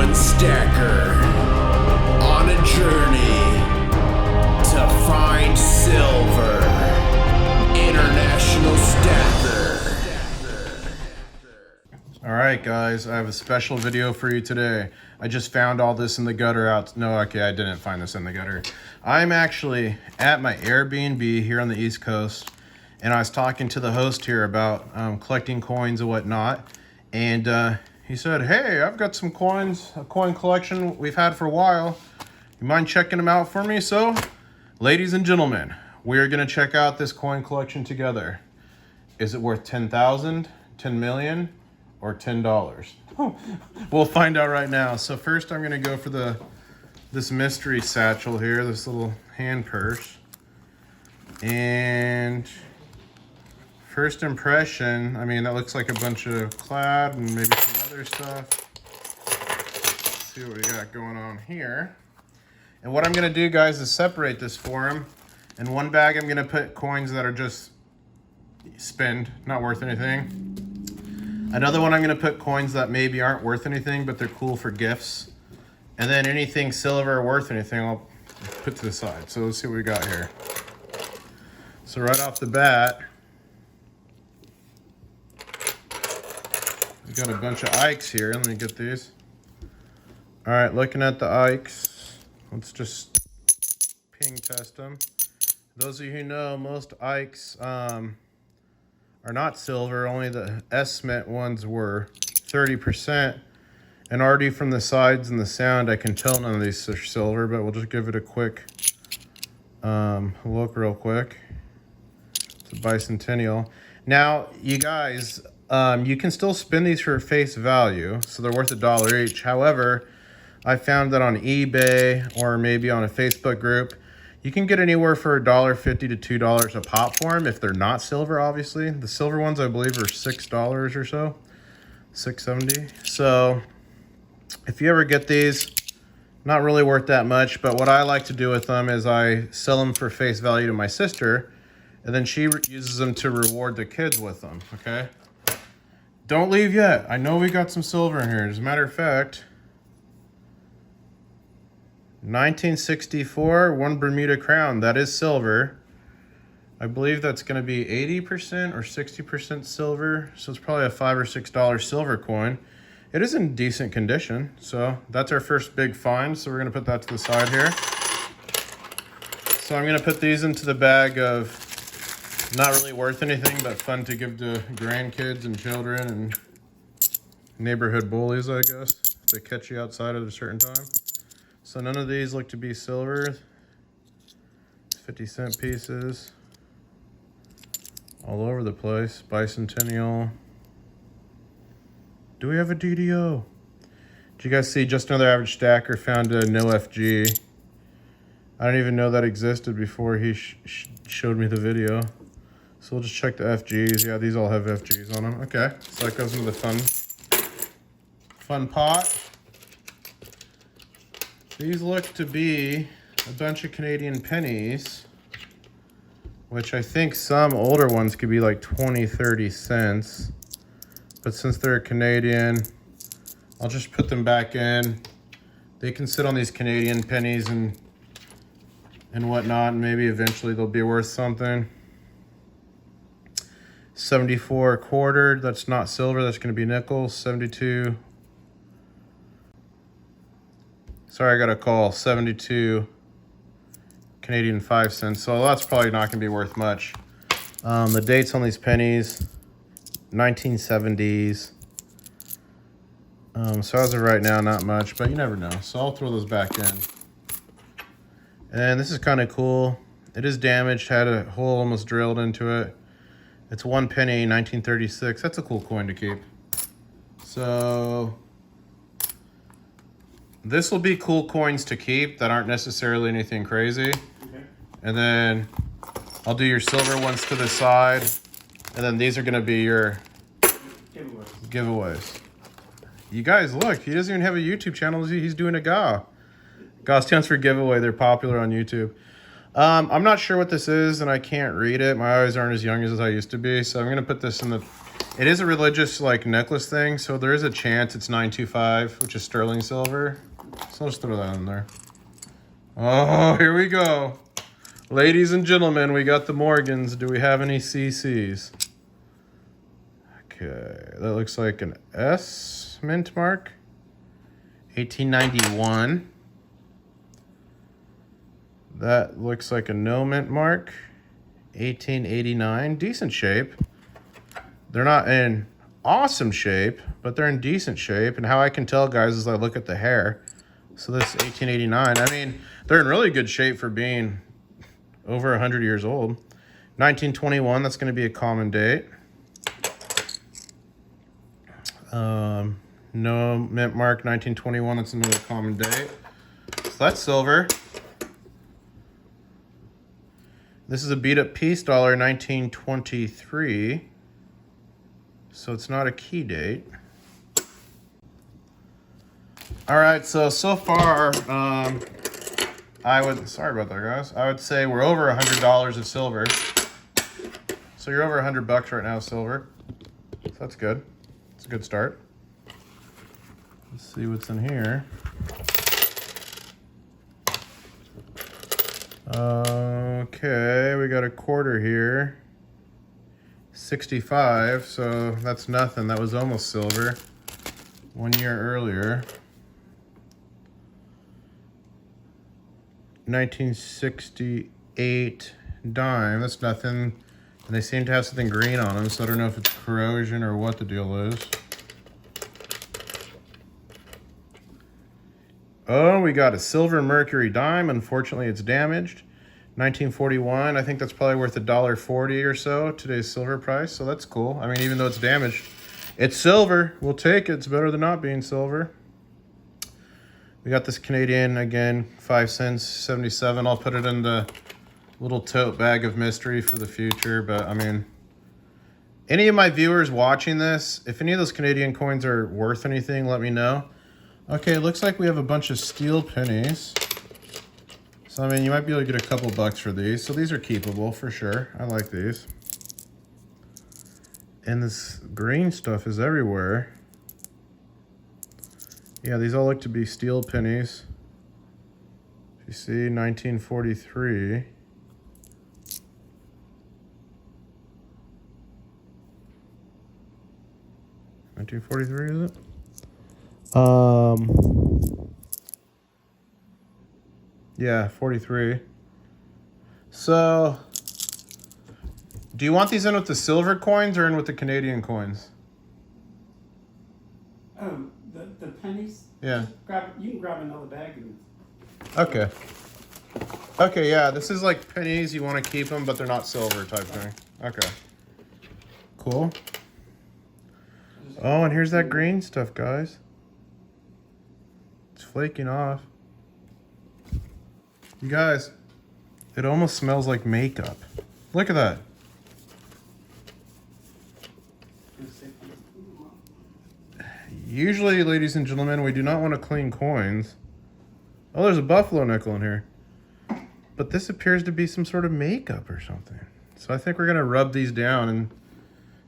one stacker on a journey to find silver. International Stacker. Alright guys, I have a special video for you today. I just found all this in the gutter out. No, okay, I didn't find this in the gutter. I'm actually at my Air BNB here on the East Coast, and I was talking to the host here about collecting coins and whatnot. And he said, hey, I've got some coins, a coin collection we've had for a while. You mind checking them out for me? So, ladies and gentlemen, we're gonna check out this coin collection together. Is it worth 10,000, 10 million, or $10? We'll find out right now. So first I'm gonna go for this mystery satchel here, this little hand purse. And first impression, I mean, that looks like a bunch of clad and maybe some other stuff. Let's see what we got going on here. And what I'm gonna do, guys, is separate this for him. In one bag, I'm gonna put coins that are just spend, not worth anything. Another one, I'm gonna put coins that maybe aren't worth anything, but they're cool for gifts. And then anything silver or worth anything, I'll put to the side. So let's see what we got here. So right off the bat, we got a bunch of Ikes here. Let me get these. All right, looking at the Ikes, let's just ping test them. Those of you who know, most Ikes are not silver. Only the S-Mint ones were 30%. And already from the sides and the sound, I can tell none of these are silver, but we'll just give it a quick look real quick. It's a bicentennial. Now, you guys, you can still spin these for face value, so they're worth $1 each. However, I found that on eBay or maybe on a Facebook group, you can get anywhere for $1.50 to $2 a pop for them if they're not silver, obviously. The silver ones, I believe, are $6 or so, $6.70. So if you ever get these, not really worth that much, but what I like to do with them is I sell them for face value to my sister, and then she uses them to reward the kids with them, okay? Don't leave yet. I know we got some silver in here. As a matter of fact, 1964, one Bermuda crown. That is silver. I believe that's going to be 80% or 60% silver. So it's probably a $5 or $6 silver coin. It is in decent condition. So that's our first big find. So we're going to put that to the side here. So I'm going to put these into the bag of not really worth anything, but fun to give to grandkids and children and neighborhood bullies, I guess, if they catch you outside at a certain time. So none of these look to be silver. 50-cent pieces. All over the place. Bicentennial. Do we have a DDO? Did you guys see Just Another Average Stacker found a no FG? I didn't even know that existed before he showed me the video. So we'll just check the FGs. Yeah, these all have FGs on them. Okay, so that goes into the fun pot. These look to be a bunch of Canadian pennies, which I think some older ones could be like 20, 30 cents. But since they're Canadian, I'll just put them back in. They can sit on these Canadian pennies and whatnot, and maybe eventually they'll be worth something. 74 quartered, that's not silver, that's gonna be nickel. 72. Sorry, I got a call. 72 Canadian 5 cents. So that's probably not going to be worth much. The dates on these pennies, 1970s. So as of right now, not much, but you never know. So I'll throw those back in. And this is kind of cool. It is damaged, had a hole almost drilled into it. It's 1 penny, 1936. That's a cool coin to keep. So this will be cool coins to keep that aren't necessarily anything crazy. Okay. And then I'll do your silver ones to the side. And then these are going to be your giveaways. You guys, look, he doesn't even have a YouTube channel. He's doing a GA. GA stands for giveaway. They're popular on YouTube. I'm not sure what this is, and I can't read it. My eyes aren't as young as I used to be. So I'm going to put this in the It is a religious like necklace thing, so there is a chance it's 925, which is sterling silver. So let's throw that in there. Oh, here we go. Ladies and gentlemen, we got the Morgans. Do we have any CCs? Okay, that looks like an S mint mark. 1891. That looks like a no mint mark. 1889. Decent shape. They're not in awesome shape, but they're in decent shape. And how I can tell, guys, is I look at the hair. So this 1889, I mean, they're in really good shape for being over 100 years old. 1921, that's going to be a common date. No mint mark, 1921, that's another common date. So that's silver. This is a beat up piece dollar, 1923. So it's not a key date. All right, so far, sorry about that, guys. I would say we're over $100 of silver. So you're over $100 right now, silver. So that's good. It's a good start. Let's see what's in here. Okay, we got a quarter here. 65, so that's nothing. That was almost silver 1 year earlier. 1968 dime, that's nothing. And they seem to have something green on them, so I don't know if it's corrosion or what the deal is. Oh, we got a silver Mercury Dime. Unfortunately, it's damaged. 1941, I think that's probably worth $1.40 or so, today's silver price, so that's cool. I mean, even though it's damaged, it's silver. We'll take it. It's better than not being silver. We got this Canadian, again, 5 cents, 77. I'll put it in the little tote bag of mystery for the future, but I mean, any of my viewers watching this, if any of those Canadian coins are worth anything, let me know. Okay, it looks like we have a bunch of steel pennies. So, I mean, you might be able to get a couple bucks for these. So these are keepable for sure. I like these. And this green stuff is everywhere. Yeah, these all look to be steel pennies. If you see, 1943. $1943, is it? Yeah, 43. So, do you want these in with the silver coins or in with the Canadian coins? Oh, the pennies? Yeah. You can grab another bag. Okay. Okay, yeah, this is like pennies. You want to keep them, but they're not silver type thing. Okay. Cool. Oh, and here's that green stuff, guys. It's flaking off. You guys, it almost smells like makeup. Look at that. Usually, ladies and gentlemen, we do not want to clean coins. Oh, there's a buffalo nickel in here. But this appears to be some sort of makeup or something. So I think we're going to rub these down and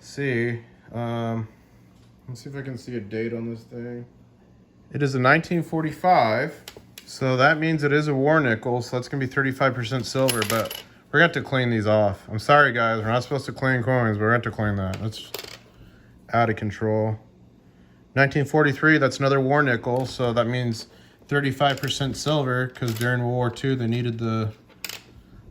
see. Let's see if I can see a date on this thing. It is a 1945. So that means it is a war nickel. So that's going to be 35% silver. But we're going to have to clean these off. I'm sorry, guys. We're not supposed to clean coins, but we're going to have to clean that. That's out of control. 1943, that's another war nickel. So that means 35% silver, because during World War II, they needed the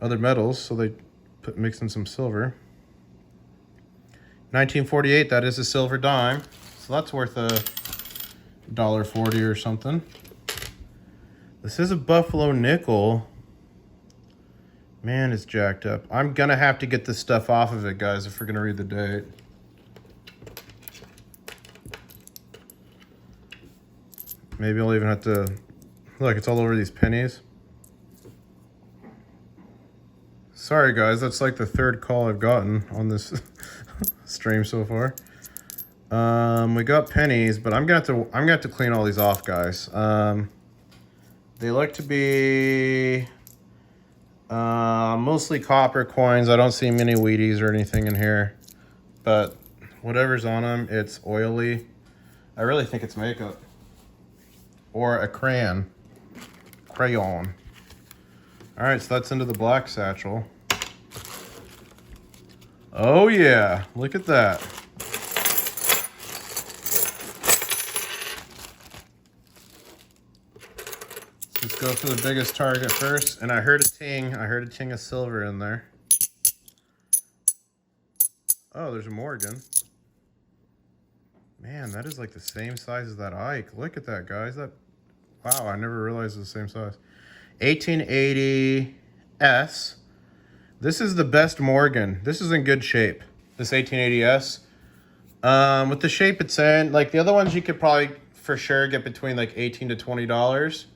other metals. So they mixed in some silver. 1948, that is a silver dime. So that's worth $1.40 or something. This is a buffalo nickel. Man, it's jacked up. I'm gonna have to get this stuff off of it, guys, if we're gonna read the date. Maybe I'll even have to... Look, it's all over these pennies. Sorry, guys. That's like the third call I've gotten on this stream so far. We got pennies, but I'm gonna have to clean all these off, guys. They look to be mostly copper coins. I don't see many Wheaties or anything in here, but whatever's on them, it's oily. I really think it's makeup. Or a crayon. Crayon. Alright, so that's into the black satchel. Oh yeah, look at that. Let's go for the biggest target first. And I heard a ting. I heard a ting of silver in there. Oh, there's a Morgan. Man, that is like the same size as that Ike. Look at that, guys. That, wow, I never realized it was the same size. 1880 S. This is the best Morgan. This is in good shape. This 1880 S. With the shape it's in, like the other ones you could probably for sure get between like $18 to $20.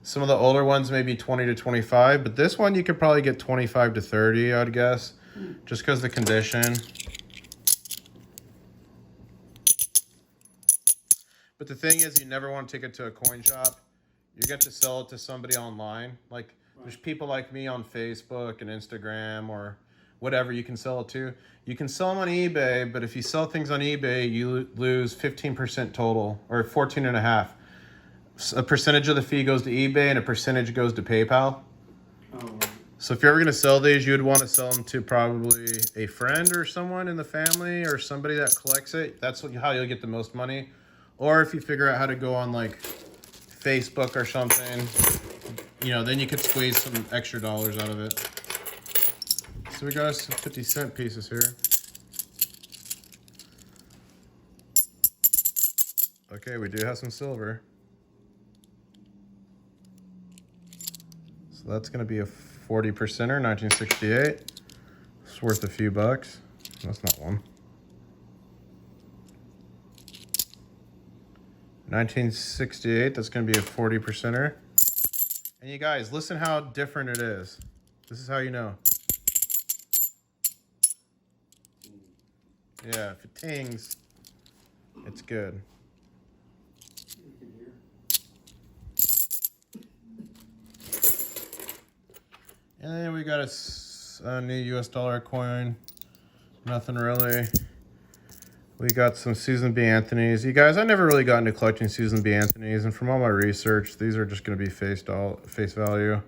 Some of the older ones maybe 20 to 25, but this one you could probably get 25 to 30, I'd guess, just because the condition. But the thing is, you never want to take it to a coin shop. You get to sell it to somebody online. Like, there's people like me on Facebook and Instagram or whatever you can sell it to. You can sell them on eBay, but if you sell things on eBay, you lose 15% total, or 14.5%. A percentage of the fee goes to eBay and a percentage goes to PayPal. Oh, So if you're ever going to sell these, you would want to sell them to probably a friend or someone in the family or somebody that collects it. That's how you'll get the most money. Or if you figure out how to go on like Facebook or something, you know, then you could squeeze some extra dollars out of it. So we got some 50-cent pieces here. Okay, we do have some silver. So that's going to be a 40%er, 1968. It's worth a few bucks. That's not one. 1968, that's going to be a 40%er. And you guys, listen how different it is. This is how you know. Yeah, if it tings, it's good. you can hear. And then we got a new US dollar coin. Nothing really. We got some Susan B. Anthony's. You guys, I never really got into collecting Susan B. Anthony's, and from all my research, these are just going to be face value.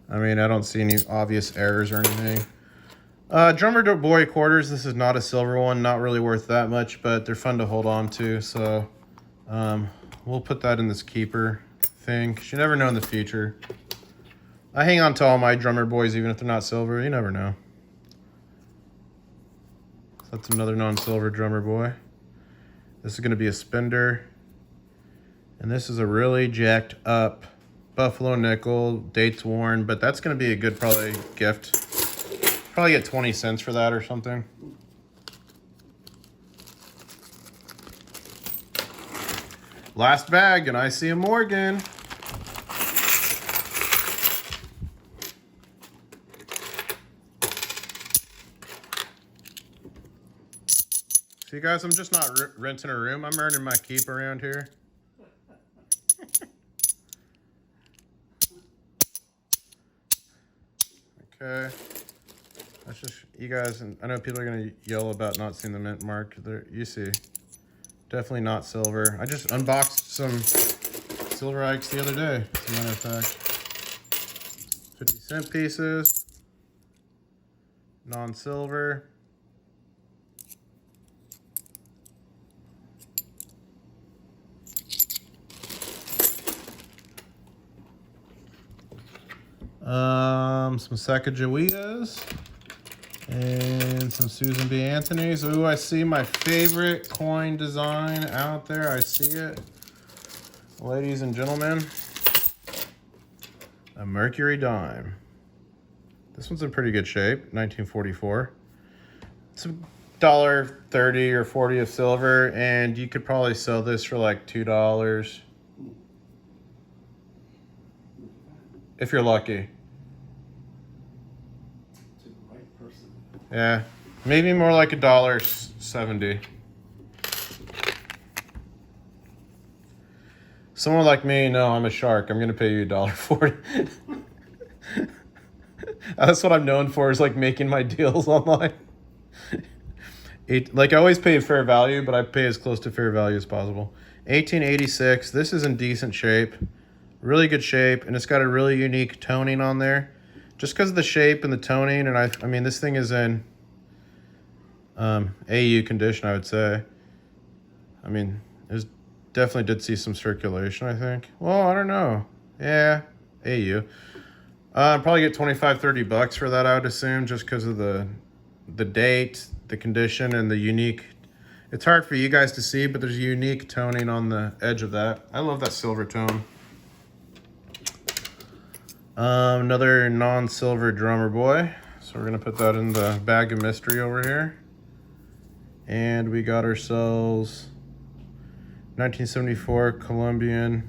I mean, I don't see any obvious errors or anything. Drummer Boy quarters. This is not a silver one. Not really worth that much, but they're fun to hold on to. So we'll put that in this keeper thing, because you never know in the future. I hang on to all my drummer boys, even if they're not silver. You never know. So that's another non-silver drummer boy. This is going to be a spender. And this is a really jacked up buffalo nickel, dates worn, but that's going to be a good probably gift. Probably get 20 cents for that or something. Last bag, and I see a Morgan. See, guys, I'm just not renting a room. I'm earning my keep around here. Okay. That's just, you guys, and I know people are going to yell about not seeing the mint mark. There, you see. Definitely not silver. I just unboxed some silver Ikes the other day, as a matter of fact. 50-cent pieces. Non-silver. Some Sacagaweas and some Susan B. Anthony's. Ooh, I see my favorite coin design out there. I see it. Ladies and gentlemen, a Mercury Dime. This one's in pretty good shape, 1944. It's $1.30 or $1.40 of silver, and you could probably sell this for like $2 if you're lucky. To the right person. Yeah, maybe more like $1.70. Someone like me, no, I'm a shark. I'm gonna pay you $1.40. That's what I'm known for, is like making my deals online. Like I always pay fair value, but I pay as close to fair value as possible. 1886. This is in decent shape. Really good shape, and it's got a really unique toning on there. Just because of the shape and the toning, and I mean, this thing is in AU condition, I would say. I mean, it definitely did see some circulation, I think. Well, I don't know. Yeah, AU. I'd probably get $25-$30 for that, I would assume, just because of the date, the condition, and the unique. It's hard for you guys to see, but there's a unique toning on the edge of that. I love that silver tone. Another non-silver drummer boy. So we're gonna put that in the bag of mystery over here. And we got ourselves 1974 Colombian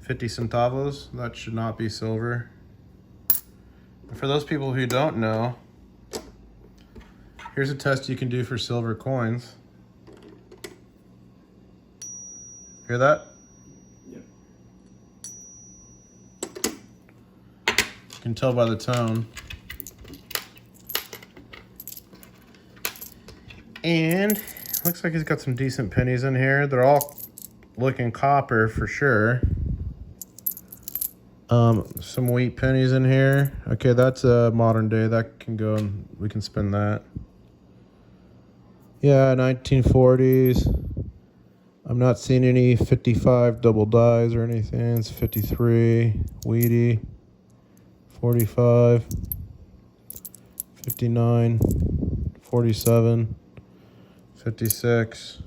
50 centavos. That should not be silver. And for those people who don't know, here's a test you can do for silver coins. Hear that? Yep. You can tell by the tone. And looks like he's got some decent pennies in here. They're all looking copper for sure. Some wheat pennies in here. Okay, that's a modern day. That can go and we can spend that. Yeah, 1940s. I'm not seeing any 55 double dies or anything. It's 53, wheaty, 45, 59, 47, 56,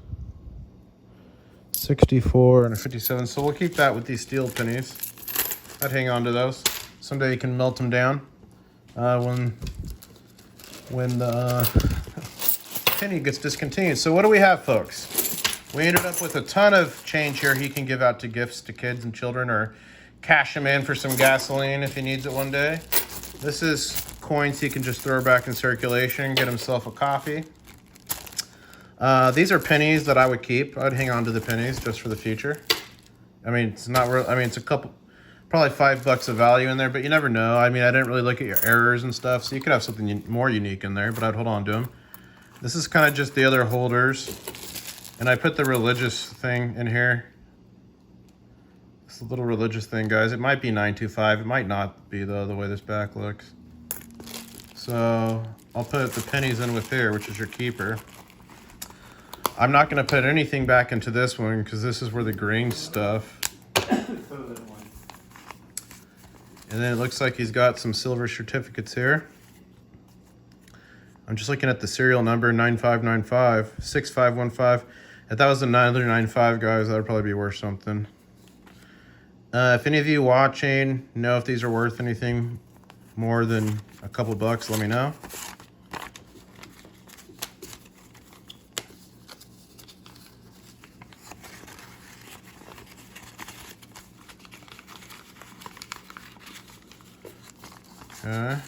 64, and a 57. So we'll keep that with these steel pennies. I'd hang on to those. Someday you can melt them down when the penny gets discontinued. So what do we have, folks? We ended up with a ton of change here he can give out to gifts to kids and children, or cash him in for some gasoline if he needs it one day. This is coins he can just throw back in circulation, get himself a coffee. These are pennies that I would keep. I'd hang on to the pennies just for the future. I mean, it's not real. I mean, it's a couple, probably $5 of value in there, but you never know. I mean, I didn't really look at your errors and stuff, so you could have something more unique in there, but I'd hold on to them. This is kind of just the other holders. And I put the religious thing in here. This little religious thing, guys. It might be 925. It might not be, though, the way this back looks. So I'll put the pennies in with here, which is your keeper. I'm not going to put anything back into this one because this is where the green stuff. And then it looks like he's got some silver certificates here. I'm just looking at the serial number 9595 6515. If that was a 995, guys, that would probably be worth something. If any of you watching know if these are worth anything more than a couple bucks, let me know. Okay.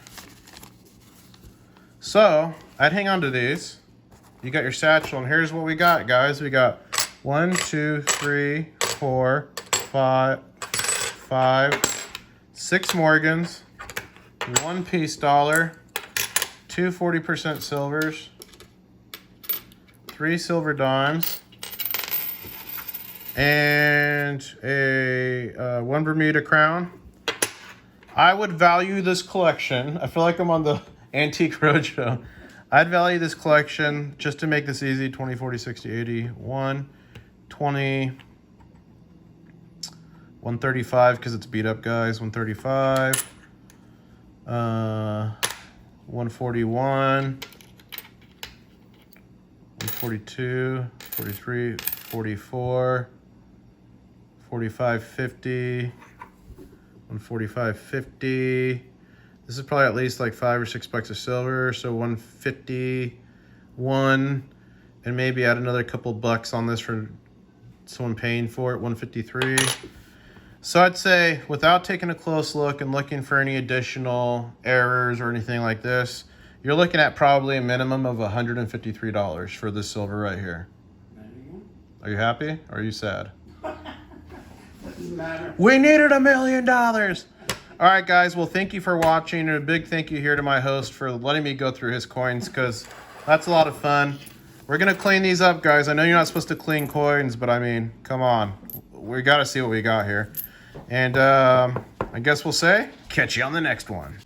So, I'd hang on to these. You got your satchel, and here's what we got, guys. We got 1, 2, 3, 4, 5, 6 Morgans, 1 peace dollar, 2 40% silvers, 3 silver dimes, and a 1 Bermuda crown. I would value this collection. I feel like I'm on the Antique Roadshow. I'd value this collection, just to make this easy, 20, 40, 60, 80, 1, 20, 135, because it's beat up, guys, 135, 141, 142, 43, 44, 45, 50, 145, 50. This is probably at least like $5 or $6 of silver, so 151, and maybe add another couple bucks on this for someone paying for it, 153. So I'd say, without taking a close look and looking for any additional errors or anything like this, you're looking at probably a minimum of $153 for this silver right here. Are you happy or are you sad? Doesn't matter. We needed $1 million. All right, guys. Well, thank you for watching, and a big thank you here to my host for letting me go through his coins, because That's a lot of fun. We're gonna clean these up, guys. I know you're not supposed to clean coins, but I mean, come on. We gotta see what we got here. And I guess we'll say, catch you on the next one.